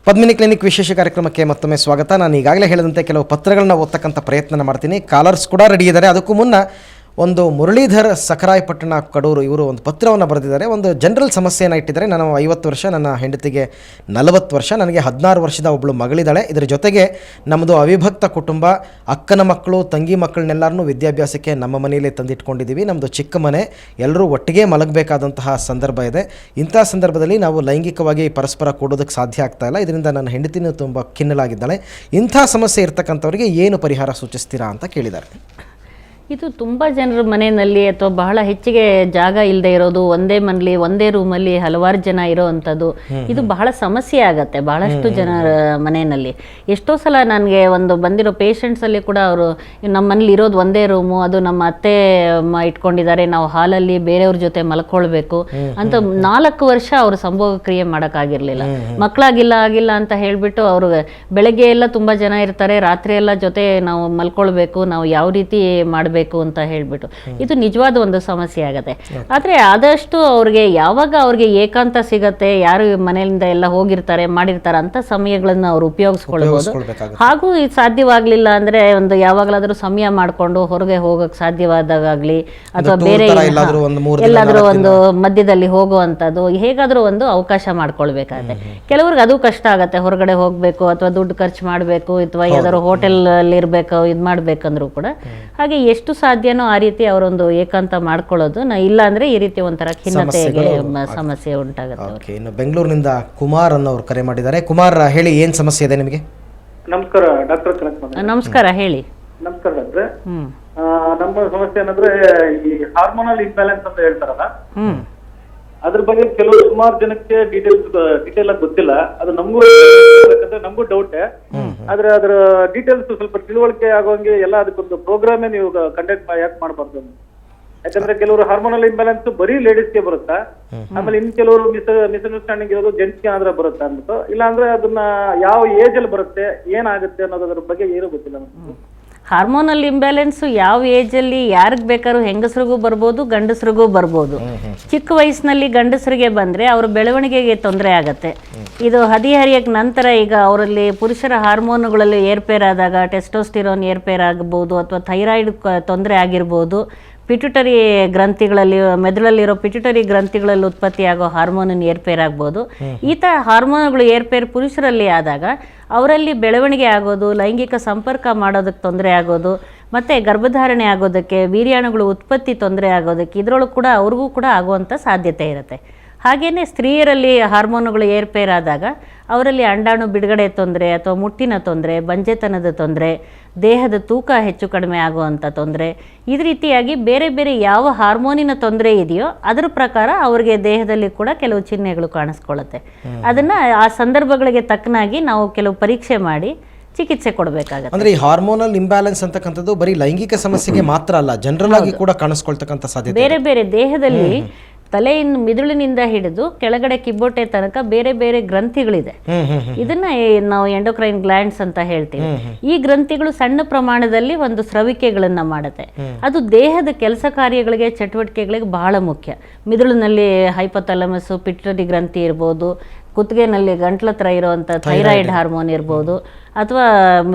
Padmini clinic ವಿಶೇಷ ಕಾರ್ಯಕ್ರಮಕ್ಕೆ ಮತ್ತೊಮ್ಮೆ ಸ್ವಾಗತ. ನಾನು ಈಗಾಗಲೇ ಹೇಳಿದಂತೆ ಕೆಲವು ಪತ್ರಗಳನ್ನ ಓದ್ತಕ್ಕಂಥ ಪ್ರಯತ್ನ ಮಾಡ್ತೀನಿ. ಕಾಲರ್ಸ್ ಕೂಡ ರೆಡಿ ಇದ್ದಾರೆ. ಅದಕ್ಕೂ ಮುನ್ನ ಒಂದು ಮುರಳೀಧರ್ ಸಕರಾಯಪಟ್ಟಣ ಕಡೂರು ಇವರು ಒಂದು ಪತ್ರವನ್ನು ಬರೆದಿದ್ದಾರೆ. ಒಂದು ಜನರಲ್ ಸಮಸ್ಯೆಯನ್ನು ಇಟ್ಟಿದ್ದಾರೆ. ನಾನು 50 ವರ್ಷ, ನನ್ನ ಹೆಂಡತಿಗೆ 40 ವರ್ಷ, ನನಗೆ 16 ವರ್ಷದ ಒಬ್ಬಳು ಮಗಳಿದ್ದಾಳೆ. ಇದರ ಜೊತೆಗೆ ನಮ್ಮದು ಅವಿಭಕ್ತ ಕುಟುಂಬ, ಅಕ್ಕನ ಮಕ್ಕಳು ತಂಗಿ ಮಕ್ಕಳನ್ನೆಲ್ಲರನ್ನೂ ವಿದ್ಯಾಭ್ಯಾಸಕ್ಕೆ ನಮ್ಮ ಮನೆಯಲ್ಲೇ ತಂದಿಟ್ಕೊಂಡಿದ್ದೀವಿ. ನಮ್ಮದು ಚಿಕ್ಕ ಮನೆ, ಎಲ್ಲರೂ ಒಟ್ಟಿಗೆ ಮಲಗಬೇಕಾದಂತಹ ಸಂದರ್ಭ ಇದೆ. ಇಂಥ ಸಂದರ್ಭದಲ್ಲಿ ನಾವು ಲೈಂಗಿಕವಾಗಿ ಪರಸ್ಪರ ಕೂಡೋದಕ್ಕೆ ಸಾಧ್ಯ ಆಗ್ತಾ ಇಲ್ಲ. ಇದರಿಂದ ನನ್ನ ಹೆಂಡತಿನೂ ತುಂಬ ಖಿನ್ನಲಾಗಿದ್ದಾಳೆ. ಇಂಥ ಸಮಸ್ಯೆ ಇರ್ತಕ್ಕಂಥವರಿಗೆ ಏನು ಪರಿಹಾರ ಸೂಚಿಸ್ತೀರಾ ಅಂತ ಕೇಳಿದ್ದಾರೆ. ಇದು ತುಂಬ ಜನರ ಮನೆಯಲ್ಲಿ ಅಥವಾ ಬಹಳ ಹೆಚ್ಚಿಗೆ ಜಾಗ ಇಲ್ಲದೆ ಇರೋದು, ಒಂದೇ ಮನೇಲಿ ಒಂದೇ ರೂಮಲ್ಲಿ ಹಲವಾರು ಜನ ಇರೋ ಅಂಥದ್ದು, ಇದು ಬಹಳ ಸಮಸ್ಯೆ ಆಗತ್ತೆ ಬಹಳಷ್ಟು ಜನರ ಮನೆಯಲ್ಲಿ. ಎಷ್ಟೋ ಸಲ ನನಗೆ ಒಂದು ಬಂದಿರೋ ಪೇಷಂಟ್ಸಲ್ಲಿ ಕೂಡ ಅವರು ನಮ್ಮ ಮನೇಲಿ ಇರೋದು ಒಂದೇ ರೂಮು, ಅದು ನಮ್ಮ ಅತ್ತೆ ಇಟ್ಕೊಂಡಿದ್ದಾರೆ, ನಾವು ಹಾಲಲ್ಲಿ ಬೇರೆಯವ್ರ ಜೊತೆ ಮಲ್ಕೊಳ್ಬೇಕು ಅಂತ 4 ವರ್ಷ ಅವರು ಸಂಭೋಗ ಕ್ರಿಯೆ ಮಾಡೋಕ್ಕಾಗಿರಲಿಲ್ಲ. ಆಗಿಲ್ಲ ಅಂತ ಹೇಳಿಬಿಟ್ಟು ಅವರು ಬೆಳಗ್ಗೆ ಎಲ್ಲ ತುಂಬ ಜನ ಇರ್ತಾರೆ, ರಾತ್ರಿ ಎಲ್ಲ ಜೊತೆ ನಾವು ಮಲ್ಕೊಳ್ಬೇಕು, ನಾವು ಯಾವ ರೀತಿ ಮಾಡಬೇಕು ಅಂತ ಹೇಳ್ಬಿಟ್ಟು ಇದು ನಿಜವಾದ ಒಂದು ಸಮಸ್ಯೆ ಆಗತ್ತೆ. ಆದ್ರೆ ಆದಷ್ಟು ಅವ್ರಿಗೆ ಏಕಾಂತ ಸಿಗತ್ತೆ, ಯಾರು ಮನೆಯಿಂದ ಎಲ್ಲ ಹೋಗಿರ್ತಾರೆ ಮಾಡಿರ್ತಾರೆ ಅಂತ ಸಮಯಗಳನ್ನ ಅವ್ರು ಉಪಯೋಗಿಸ್ಕೊಳ್ಬಹುದು. ಹಾಗೂ ಇದು ಸಾಧ್ಯವಾಗ್ಲಿಲ್ಲ ಅಂದ್ರೆ ಒಂದು ಯಾವಾಗಲಾದ್ರೂ ಸಮಯ ಮಾಡ್ಕೊಂಡು ಹೊರಗೆ ಹೋಗಕ್ ಸಾಧ್ಯವಾದಾಗಲಿ ಅಥವಾ ಬೇರೆ ಎಲ್ಲಾದ್ರೂ ಒಂದು ಮಧ್ಯದಲ್ಲಿ ಹೋಗುವಂಥದ್ದು ಹೇಗಾದ್ರೂ ಒಂದು ಅವಕಾಶ ಮಾಡ್ಕೊಳ್ಬೇಕಾಗತ್ತೆ. ಕೆಲವ್ರಿಗೆ ಅದು ಕಷ್ಟ ಆಗತ್ತೆ, ಹೊರಗಡೆ ಹೋಗ್ಬೇಕು ಅಥವಾ ದುಡ್ಡು ಖರ್ಚು ಮಾಡಬೇಕು ಅಥವಾ ಯಾವ್ದಾದ್ರು ಹೋಟೆಲ್ ಅಲ್ಲಿ ಇರ್ಬೇಕು, ಇದು ಮಾಡ್ಬೇಕಂದ್ರೂ ಕೂಡ ಹಾಗೆ ಎಷ್ಟು ಸಾಧ್ಯನೋ ಆ ರೀತಿ ಅವರೊಂದು ಏಕಾಂತ ಮಾಡ್ಕೊಳ್ಳೋದು. ಇಲ್ಲ ಅಂದ್ರೆ ಈ ರೀತಿ ಒಂಥರ ಖಿನ್ನತೆಗೆ ಸಮಸ್ಯೆ ಉಂಟಾಗುತ್ತೆ. ಇನ್ನು ಬೆಂಗಳೂರಿನಿಂದ ಕುಮಾರ್ ಅನ್ನೋರು ಕರೆ ಮಾಡಿದ್ದಾರೆ. ಕುಮಾರ್, ಹೇಳಿ, ಏನ್ ಸಮಸ್ಯೆ ಇದೆ ನಿಮಗೆ? ನಮಸ್ಕಾರ ಡಾಕ್ಟರ್. ನಮಸ್ಕಾರ, ಹೇಳಿ. ನಮಸ್ಕಾರ ಡಾಕ್ಟ್ರೆ. ನಮ್ಮ ಸಮಸ್ಯೆ ಏನಂದ್ರೆ ಈ ಹಾರ್ಮೋನಲ್ ಇಂಬ್ಯಾಲೆನ್ಸ್ ಅಂತ ಹೇಳ್ತಾರಲ್ಲ, ಅದ್ರ ಬಗ್ಗೆ ಸುಮಾರು ಜನಕ್ಕೆ ಡೀಟೇಲ್ ಆಗಿ ಗೊತ್ತಿಲ್ಲ. ಅದು ನಮಗೂ ಡೌಟ್. ಆದ್ರೆ ಅದ್ರ ಡೀಟೇಲ್ಸ್ ಸ್ವಲ್ಪ ತಿಳುವಳಿಕೆ ಆಗೋಂಗೆ ಎಲ್ಲ ಅದಕ್ಕೊಂದು ಪ್ರೋಗ್ರಾಮೇ ನೀವು ಕಂಡಕ್ಟ್ ಯಾಕೆ ಮಾಡಬಾರ್ದು? ಯಾಕಂದ್ರೆ ಕೆಲವರು ಹಾರ್ಮೋನಲ್ ಇಂಬ್ಯಾಲೆನ್ಸ್ ಬರೀ ಲೇಡೀಸ್ಗೆ ಬರುತ್ತಾ, ಆಮೇಲೆ ಇನ್ ಕೆಲವರು ಮಿಸ್ಅಂಡರ್ಸ್ಟ್ಯಾಂಡಿಂಗ್ ಇರೋದು ಜೆಂಟ್ಸ್ಗೆ ಏನಾದ್ರೂ ಬರುತ್ತಾ ಅಂದ್ಬಿಟ್ಟು, ಇಲ್ಲ ಅಂದ್ರೆ ಅದನ್ನ ಯಾವ ಏಜ್ ಅಲ್ಲಿ ಬರುತ್ತೆ, ಏನಾಗುತ್ತೆ ಅನ್ನೋದ್ರ ಬಗ್ಗೆ ಏನೂ ಗೊತ್ತಿಲ್ಲ ನಮ್ಗೆ. ಹಾರ್ಮೋನಲ್ ಇಂಬ್ಯಾಲೆನ್ಸ್ ಯಾವ ಏಜಲ್ಲಿ ಯಾರಿಗೆ ಬೇಕಾದ್ರೂ ಹೆಂಗಸರಿಗೂ ಬರ್ಬೋದು, ಗಂಡಸರಿಗೂ ಬರ್ಬೋದು. ಚಿಕ್ಕ ವಯಸ್ಸಿನಲ್ಲಿ ಗಂಡಸರಿಗೆ ಬಂದರೆ ಅವ್ರ ಬೆಳವಣಿಗೆಗೆ ತೊಂದರೆ ಆಗತ್ತೆ. ಇದು ಹದಿಹರಿಯಕ್ಕೆ ನಂತರ ಈಗ ಅವರಲ್ಲಿ ಪುರುಷರ ಹಾರ್ಮೋನುಗಳಲ್ಲಿ ಏರ್ಪೇರಾದಾಗ ಟೆಸ್ಟೋಸ್ಟಿರೋನ್ ಏರ್ಪೇರ್ ಆಗಬಹುದು ಅಥವಾ ಥೈರಾಯ್ಡ್ ತೊಂದರೆ ಆಗಿರ್ಬೋದು, ಪಿಟ್ಯುಟರಿ ಗ್ರಂಥಿಗಳಲ್ಲಿ ಮೆದುಳಲ್ಲಿರೋ ಪಿಟ್ಯುಟರಿ ಗ್ರಂಥಿಗಳಲ್ಲಿ ಉತ್ಪತ್ತಿಯಾಗೋ ಹಾರ್ಮೋನಿನ ಏರ್ಪೇರಾಗ್ಬೋದು. ಈ ಥರ ಹಾರ್ಮೋನುಗಳು ಏರ್ಪೇರ್ ಪುರುಷರಲ್ಲಿ ಆದಾಗ ಅವರಲ್ಲಿ ಬೆಳವಣಿಗೆ ಆಗೋದು, ಲೈಂಗಿಕ ಸಂಪರ್ಕ ಮಾಡೋದಕ್ಕೆ ತೊಂದರೆ ಆಗೋದು, ಮತ್ತು ಗರ್ಭಧಾರಣೆ ಆಗೋದಕ್ಕೆ, ವೀರ್ಯಾಣುಗಳು ಉತ್ಪತ್ತಿ ತೊಂದರೆ ಆಗೋದಕ್ಕೆ ಇದರೊಳಗೆ ಕೂಡ ಅವ್ರಿಗೂ ಕೂಡ ಆಗುವಂಥ ಸಾಧ್ಯತೆ ಇರುತ್ತೆ. ಹಾಗೆಯೇ ಸ್ತ್ರೀಯರಲ್ಲಿ ಹಾರ್ಮೋನುಗಳು ಏರ್ಪೇರಾದಾಗ ಅವರಲ್ಲಿ ಅಂಡಾಣು ಬಿಡುಗಡೆ ತೊಂದರೆ ಅಥವಾ ಮುಟ್ಟಿನ ತೊಂದರೆ, ಬಂಜೆತನದ ತೊಂದರೆ, ದೇಹದ ತೂಕ ಹೆಚ್ಚು ಕಡಿಮೆ ಆಗುವಂಥ ತೊಂದರೆ, ಈ ರೀತಿಯಾಗಿ ಬೇರೆ ಬೇರೆ ಯಾವ ಹಾರ್ಮೋನಿನ ತೊಂದರೆ ಇದೆಯೋ ಅದರ ಪ್ರಕಾರ ಅವರಿಗೆ ದೇಹದಲ್ಲಿ ಕೂಡ ಕೆಲವು ಚಿಹ್ನೆಗಳು ಕಾಣಿಸ್ಕೊಳ್ಳುತ್ತೆ. ಅದನ್ನು ಆ ಸಂದರ್ಭಗಳಿಗೆ ತಕ್ಕನಾಗಿ ನಾವು ಕೆಲವು ಪರೀಕ್ಷೆ ಮಾಡಿ ಚಿಕಿತ್ಸೆ ಕೊಡಬೇಕಾಗುತ್ತೆ. ಅಂದ್ರೆ ಈ ಹಾರ್ಮೋನಲ್ ಇಂಬ್ಯಾಲೆನ್ಸ್ ಅಂತಕ್ಕಂಥದ್ದು ಬರೀ ಲೈಂಗಿಕ ಸಮಸ್ಯೆಗೆ ಮಾತ್ರ ಅಲ್ಲ, ಜನರಲ್ ಆಗಿ ಕೂಡ ಕಾಣಿಸ್ಕೊಳ್ತಕ್ಕಂಥ ಸಾಧ್ಯತೆ ಬೇರೆ ಬೇರೆ ದೇಹದಲ್ಲಿ ತಲೆಯಿಂದ ಮಿದುಳಿನಿಂದ ಹಿಡಿದು ಕೆಳಗಡೆ ಕಿಬ್ಬೊಟ್ಟೆ ತನಕ ಬೇರೆ ಬೇರೆ ಗ್ರಂಥಿಗಳಿದೆ. ಇದನ್ನ ನಾವು ಎಂಡೋಕ್ರೈನ್ ಗ್ಲ್ಯಾಂಡ್ಸ್ ಅಂತ ಹೇಳ್ತೀವಿ. ಈ ಗ್ರಂಥಿಗಳು ಸಣ್ಣ ಪ್ರಮಾಣದಲ್ಲಿ ಒಂದು ಸ್ರವಿಕೆಗಳನ್ನ ಮಾಡುತ್ತೆ. ಅದು ದೇಹದ ಕೆಲಸ ಕಾರ್ಯಗಳಿಗೆ, ಚಟುವಟಿಕೆಗಳಿಗೆ ಬಹಳ ಮುಖ್ಯ. ಮಿದುಳಿನಲ್ಲಿ ಹೈಪೋಥಾಲಮಸ್ ಪಿಟ್ಯುಟರಿ ಗ್ರಂಥಿ ಇರ್ಬೋದು, ಕುತ್ತಿಗೆನಲ್ಲಿ ಗಂಟ್ಲತ್ರ ಇರುವಂಥ ಥೈರಾಯ್ಡ್ ಹಾರ್ಮೋನ್ ಇರ್ಬೋದು, ಅಥವಾ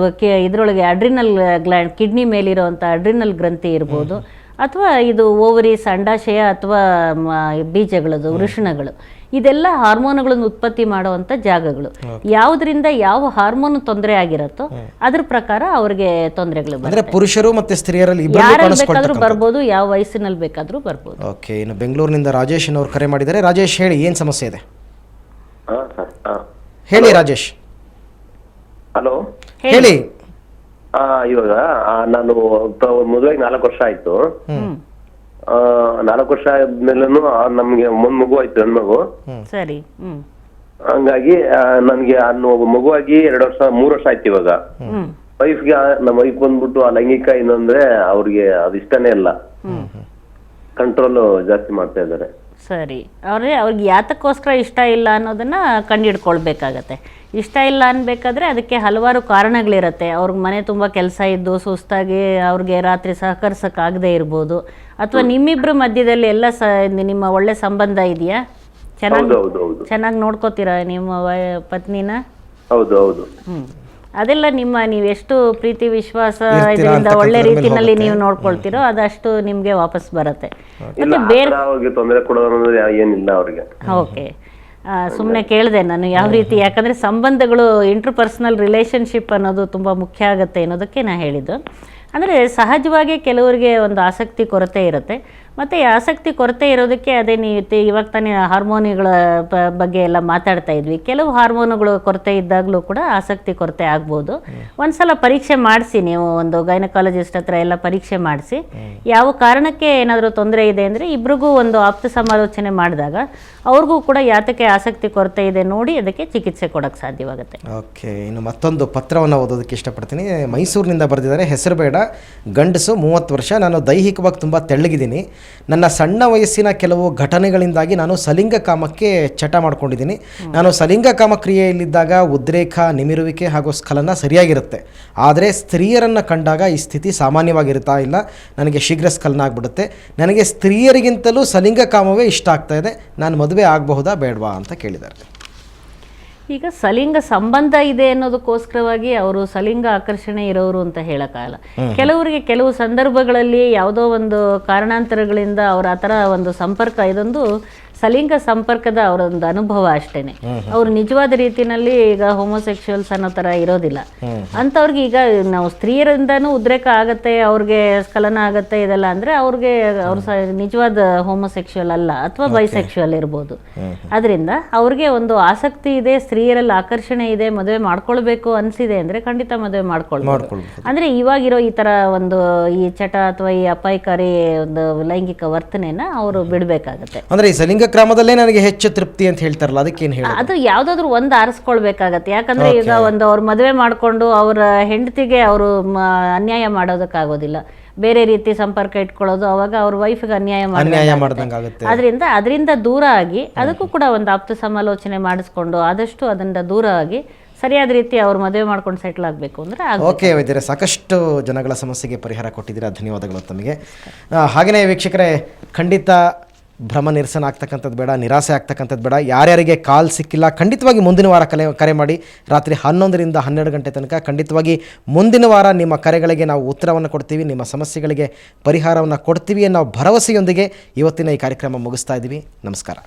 ಇದರೊಳಗೆ ಅಡ್ರಿನಲ್ ಗ್ಲ್ಯಾಂಡ್ ಕಿಡ್ನಿ ಮೇಲಿರುವಂಥ ಅಡ್ರಿನಲ್ ಗ್ರಂಥಿ ಇರ್ಬೋದು, ಅಥವಾ ಇದು ಓವರೀಸ್ ಅಂಡಾಶಯ ಅಥವಾ ಬೀಜಗಳದು ವೃಷಣಗಳು, ಇದೆಲ್ಲ ಹಾರ್ಮೋನುಗಳನ್ನು ಉತ್ಪತ್ತಿ ಮಾಡುವಂಥ ಜಾಗಗಳು. ಯಾವುದರಿಂದ ಯಾವ ಹಾರ್ಮೋನ್ ತೊಂದರೆ ಆಗಿರತ್ತೋ ಅದ್ರ ಪ್ರಕಾರ ಅವ್ರಿಗೆ ತೊಂದರೆಗಳು ಬರುತ್ತೆ. ಪುರುಷರು ಮತ್ತೆ ಸ್ತ್ರೀಯರಲ್ಲಿ ಯಾರಲ್ಲಿ ಬೇಕಾದ್ರೂ ಬರ್ಬೋದು, ಯಾವ ವಯಸ್ಸಿನಲ್ಲಿ ಬೇಕಾದ್ರೂ ಬರ್ಬೋದು. ಓಕೆ, ಇನ್ನು ಬೆಂಗಳೂರಿನಿಂದ ರಾಜೇಶ್ ಅವರು ಕರೆ ಮಾಡಿದ್ದಾರೆ. ರಾಜೇಶ್, ಹೇಳಿ, ಏನ್ ಸಮಸ್ಯೆ ಇದೆ? ಹೇಳಿ ರಾಜೇಶ್. ಹಲೋ, ಹೇಳಿ. ಇವಾಗ ನಾನು ಮದುವೆಗೆ 4 ವರ್ಷ ಆಯ್ತು. 4 ವರ್ಷ ಆದ್ಮೇಲೂ ನಮ್ಗೆ ಮಗು ಆಯ್ತು, ಹೆಣ್ಮಗು. ಸರಿ. ಹಂಗಾಗಿ ನನ್ಗೆ ಮಗುವಾಗಿ 2 ವರ್ಷ 3 ವರ್ಷ ಆಯ್ತು. ಇವಾಗ ವೈಫ್ಗೆ, ನಮ್ಮ ವೈಫ್ ಬಂದ್ಬಿಟ್ಟು ಆ ಲೈಂಗಿಕ ಏನಂದ್ರೆ ಅವ್ರಿಗೆ ಅದು ಇಷ್ಟನೇ ಇಲ್ಲ, ಕಂಟ್ರೋಲ್ ಜಾಸ್ತಿ ಮಾಡ್ತಾ ಇದ್ದಾರೆ. ಸರಿ, ಅವ್ರಿಗೆ ಯಾತಕ್ಕೋಸ್ಕರ ಇಷ್ಟ ಇಲ್ಲ ಅನ್ನೋದನ್ನ ಕಂಡುಹಿಡ್ಕೊಳ್ಬೇಕಾಗತ್ತೆ. ಇಷ್ಟ ಇಲ್ಲ ಅನ್ಬೇಕಾದ್ರೆ ಅದಕ್ಕೆ ಹಲವಾರು ಕಾರಣಗಳಿರುತ್ತೆ. ಅವ್ರಿಗೆ ಮನೆ ತುಂಬ ಕೆಲಸ ಇದ್ದು ಸುಸ್ತಾಗಿ ಅವ್ರಿಗೆ ರಾತ್ರಿ ಸಹಕರಿಸೋಕ್ಕಾಗದೇ ಇರ್ಬೋದು, ಅಥವಾ ನಿಮ್ಮಿಬ್ಬರ ಮಧ್ಯದಲ್ಲಿ ಎಲ್ಲ ನಿಮ್ಮ ಒಳ್ಳೆ ಸಂಬಂಧ ಇದೆಯಾ, ಚೆನ್ನಾಗಿ ನೋಡ್ಕೋತೀರಾ ನಿಮ್ಮ ಪತ್ನಿನ? ಹೌದು ಹೌದು. ಅದೆಲ್ಲ ನೀವೆಷ್ಟು ಪ್ರೀತಿ ವಿಶ್ವಾಸ ಇರ್ತೀರಾ ಇದರಿಂದ ಒಳ್ಳೆ ಅಂತಕ್ಕಂಥದ್ರ ಮೇಲೆ ರೀತಿನಲ್ಲಿ ಹೋಗುತ್ತೆ. ನೀವು ನೋಡ್ಕೊಳ್ತೀರೋ ಅದಷ್ಟು ನಿಮ್ಗೆ ವಾಪಸ್ ಬರುತ್ತೆ. ಇಲ್ಲ ಮತ್ತೆ ಬೇರೆ ಅವ್ರಿಗೆ ತೊಂದರೆ ಕೊಡೋದು ಅನ್ನೋದು ಏನಿಲ್ಲ ಅವ್ರಿಗೆ. ಓಕೆ, ಸುಮ್ಮನೆ ಕೇಳಿದೆ ನಾನು ಯಾವ ರೀತಿ, ಯಾಕಂದರೆ ಸಂಬಂಧಗಳು ಇಂಟರ್ಪರ್ಸನಲ್ ರಿಲೇಷನ್ಶಿಪ್ ಅನ್ನೋದು ತುಂಬ ಮುಖ್ಯ ಆಗುತ್ತೆ ಅನ್ನೋದಕ್ಕೆ ನಾನು ಹೇಳಿದ್ದು. ಅಂದರೆ ಸಹಜವಾಗಿ ಕೆಲವರಿಗೆ ಒಂದು ಆಸಕ್ತಿ ಕೊರತೆ ಇರುತ್ತೆ, ಮತ್ತು ಈ ಆಸಕ್ತಿ ಕೊರತೆ ಇರೋದಕ್ಕೆ ಅದೇ ಇವಾಗ ತಾನೇ ಹಾರ್ಮೋನುಗಳ ಬಗ್ಗೆ ಎಲ್ಲ ಮಾತಾಡ್ತಾ ಇದ್ವಿ. ಕೆಲವು ಹಾರ್ಮೋನುಗಳು ಕೊರತೆ ಇದ್ದಾಗಲೂ ಕೂಡ ಆಸಕ್ತಿ ಕೊರತೆ ಆಗ್ಬೋದು. ಒಂದ್ಸಲ ಪರೀಕ್ಷೆ ಮಾಡಿಸಿ, ನೀವು ಒಂದು ಗೈನಕಾಲಜಿಸ್ಟ್ ಹತ್ರ ಎಲ್ಲ ಪರೀಕ್ಷೆ ಮಾಡಿಸಿ ಯಾವ ಕಾರಣಕ್ಕೆ ಏನಾದರೂ ತೊಂದರೆ ಇದೆ ಅಂದರೆ ಇಬ್ರಿಗೂ ಒಂದು ಆಪ್ತ ಸಮಾಲೋಚನೆ ಮಾಡಿದಾಗ ಅವ್ರಿಗೂ ಕೂಡ ಯಾತಕ್ಕೆ ಆಸಕ್ತಿ ಕೊರತೆ ಇದೆ ನೋಡಿ ಅದಕ್ಕೆ ಚಿಕಿತ್ಸೆ ಕೊಡೋಕ್ಕೆ ಸಾಧ್ಯವಾಗುತ್ತೆ. ಓಕೆ, ಇನ್ನು ಮತ್ತೊಂದು ಪತ್ರವನ್ನು ಓದೋದಕ್ಕೆ ಇಷ್ಟಪಡ್ತೀನಿ. ಮೈಸೂರಿನಿಂದ ಬರೆದಿದ್ದಾರೆ. ಹೆಸರು ಬೇಡ, ಗಂಡಸು, 30 ವರ್ಷ. ನಾನು ದೈಹಿಕವಾಗಿ ತುಂಬ ತೆಳ್ಳಗಿದ್ದೀನಿ. ನನ್ನ ಸಣ್ಣ ವಯಸ್ಸಿನ ಕೆಲವು ಘಟನೆಗಳಿಂದಾಗಿ ನಾನು ಸಲಿಂಗ ಕಾಮಕ್ಕೆ ಚಟ ಮಾಡ್ಕೊಂಡಿದ್ದೀನಿ. ನಾನು ಸಲಿಂಗ ಕಾಮ ಕ್ರಿಯೆಯಲ್ಲಿದ್ದಾಗ ಉದ್ರೇಕ, ನಿಮಿರುವಿಕೆ ಹಾಗೂ ಸ್ಖಲನ ಸರಿಯಾಗಿರುತ್ತೆ. ಆದರೆ ಸ್ತ್ರೀಯರನ್ನು ಕಂಡಾಗ ಈ ಸ್ಥಿತಿ ಸಾಮಾನ್ಯವಾಗಿರ್ತಾ ಇಲ್ಲ. ನನಗೆ ಶೀಘ್ರ ಸ್ಖಲನ ಆಗಿಬಿಡುತ್ತೆ. ನನಗೆ ಸ್ತ್ರೀಯರಿಗಿಂತಲೂ ಸಲಿಂಗ ಕಾಮವೇ ಇಷ್ಟ ಆಗ್ತಾ ಇದೆ. ನಾನು ಮದುವೆ ಆಗಬಹುದಾ ಬೇಡವಾ ಅಂತ ಕೇಳಿದ್ದಾರೆ. ಈಗ ಸಲಿಂಗ ಸಂಬಂಧ ಇದೆ ಅನ್ನೋದಕ್ಕೋಸ್ಕರವಾಗಿ ಅವರು ಸಲಿಂಗ ಆಕರ್ಷಣೆ ಇರೋರು ಅಂತ ಹೇಳೋಕ್ಕಾಗಲ್ಲ. ಕೆಲವರಿಗೆ ಕೆಲವು ಸಂದರ್ಭಗಳಲ್ಲಿ ಯಾವುದೋ ಒಂದು ಕಾರಣಾಂತರಗಳಿಂದ ಅವ್ರ ಆ ಥರ ಒಂದು ಸಂಪರ್ಕ, ಇದೊಂದು ಸಲಿಂಗ ಸಂಪರ್ಕದ ಅವರೊಂದು ಅನುಭವ ಅಷ್ಟೇನೆ. ಅವ್ರು ನಿಜವಾದ ರೀತಿಯಲ್ಲಿ ಈಗ ಹೋಮೋಸೆಕ್ಷುವಲ್ಸ್ ಅನ್ನೋ ಥರ ಇರೋದಿಲ್ಲ. ಅಂಥವ್ರಿಗೆ ಈಗ ನಾವು ಸ್ತ್ರೀಯರಿಂದನೂ ಉದ್ರೇಕ ಆಗತ್ತೆ, ಅವ್ರಿಗೆ ಸ್ಖಲನ ಆಗತ್ತೆ ಇದೆಲ್ಲ ಅಂದರೆ ಅವ್ರಿಗೆ ಅವ್ರು ನಿಜವಾದ ಹೋಮೋಸೆಕ್ಷುವಲ್ ಅಲ್ಲ, ಅಥವಾ ಬೈಸೆಕ್ಷುವಲ್ ಇರ್ಬೋದು. ಅದರಿಂದ ಅವ್ರಿಗೆ ಒಂದು ಆಸಕ್ತಿ ಇದೆ, ಸ್ತ್ರೀಯರಲ್ಲಿ ಆಕರ್ಷಣೆ ಇದೆ, ಮದುವೆ ಮಾಡ್ಕೊಳ್ಬೇಕು ಅನಿಸಿದೆ ಅಂದರೆ ಖಂಡಿತ ಮದುವೆ ಮಾಡ್ಕೊಳ್ಬೋದು. ಅಂದರೆ ಇವಾಗಿರೋ ಈ ಥರ ಒಂದು ಈ ಚಟ ಅಥವಾ ಈ ಅಪಾಯಕಾರಿ ಒಂದು ಲೈಂಗಿಕ ವರ್ತನೆನ ಅವರು ಬಿಡಬೇಕಾಗತ್ತೆ. ಅಂದರೆ ಈ ಸಲಿಂಗ ಕ್ರಮದಲ್ಲೇ ನನಗೆ ಹೆಚ್ಚು ತೃಪ್ತಿ ಅಂತ ಹೇಳ್ತಾರಲ್ಲ, ಅದಕ್ಕೇನು ಹೇಳಿ? ಅದು ಯಾವುದಾದ್ರೂ ಒಂದು ಆರಿಸ್ಕೊಳ್ಬೇಕಾಗತ್ತೆ. ಯಾಕಂದ್ರೆ ಈಗ ಒಂದು ಅವ್ರು ಮದುವೆ ಮಾಡಿಕೊಂಡು ಅವರ ಹೆಂಡತಿಗೆ ಅವರು ಅನ್ಯಾಯ ಮಾಡೋದಕ್ಕಾಗೋದಿಲ್ಲ. ಬೇರೆ ರೀತಿ ಸಂಪರ್ಕ ಇಟ್ಕೊಳ್ಳೋದು, ಅವಾಗ ಅವ್ರ ವೈಫ್ಗೆ ಅನ್ಯಾಯ ಮಾಡ್ದಂಗಾಗುತ್ತೆ. ಅದರಿಂದ ದೂರ ಆಗಿ ಅದಕ್ಕೂ ಕೂಡ ಒಂದು ಆಪ್ತ ಸಮಾಲೋಚನೆ ಮಾಡಿಸ್ಕೊಂಡು ಆದಷ್ಟು ಅದರಿಂದ ದೂರ ಆಗಿ ಸರಿಯಾದ ರೀತಿ ಅವ್ರು ಮದುವೆ ಮಾಡ್ಕೊಂಡು ಸೆಟ್ಲ್ ಆಗಬೇಕು ಅಂದರೆ. ಓಕೆ ವೈದ್ಯರೇ, ಸಾಕಷ್ಟು ಜನಗಳ ಸಮಸ್ಯೆಗೆ ಪರಿಹಾರ ಕೊಟ್ಟಿದ್ದೀರಾ, ಧನ್ಯವಾದಗಳು ತಮಗೆ. ಹಾಗೆಯೇ ವೀಕ್ಷಕರೇ, ಖಂಡಿತ ಭ್ರಮ ನಿರಸನ ಆಗ್ತಕ್ಕಂಥದ್ದು ಬೇಡ, ನಿರಾಸೆ ಆಗ್ತಕ್ಕಂಥದ್ದು ಬೇಡ. ಯಾರ್ಯಾರಿಗೆ ಕಾಲ್ ಸಿಕ್ಕಿಲ್ಲ ಖಂಡಿತವಾಗಿ ಮುಂದಿನ ವಾರ ಕರೆ ಮಾಡಿ. ರಾತ್ರಿ 11ರಿಂದ 12 ಗಂಟೆ ತನಕ ಖಂಡಿತವಾಗಿ ಮುಂದಿನ ವಾರ ನಿಮ್ಮ ಕರೆಗಳಿಗೆ ನಾವು ಉತ್ತರವನ್ನು ಕೊಡ್ತೀವಿ, ನಿಮ್ಮ ಸಮಸ್ಯೆಗಳಿಗೆ ಪರಿಹಾರವನ್ನು ಕೊಡ್ತೀವಿ ಅನ್ನೋ ಭರವಸೆಯೊಂದಿಗೆ ಇವತ್ತಿನ ಈ ಕಾರ್ಯಕ್ರಮ ಮುಗಿಸ್ತಾ ಇದ್ದೀವಿ. ನಮಸ್ಕಾರ.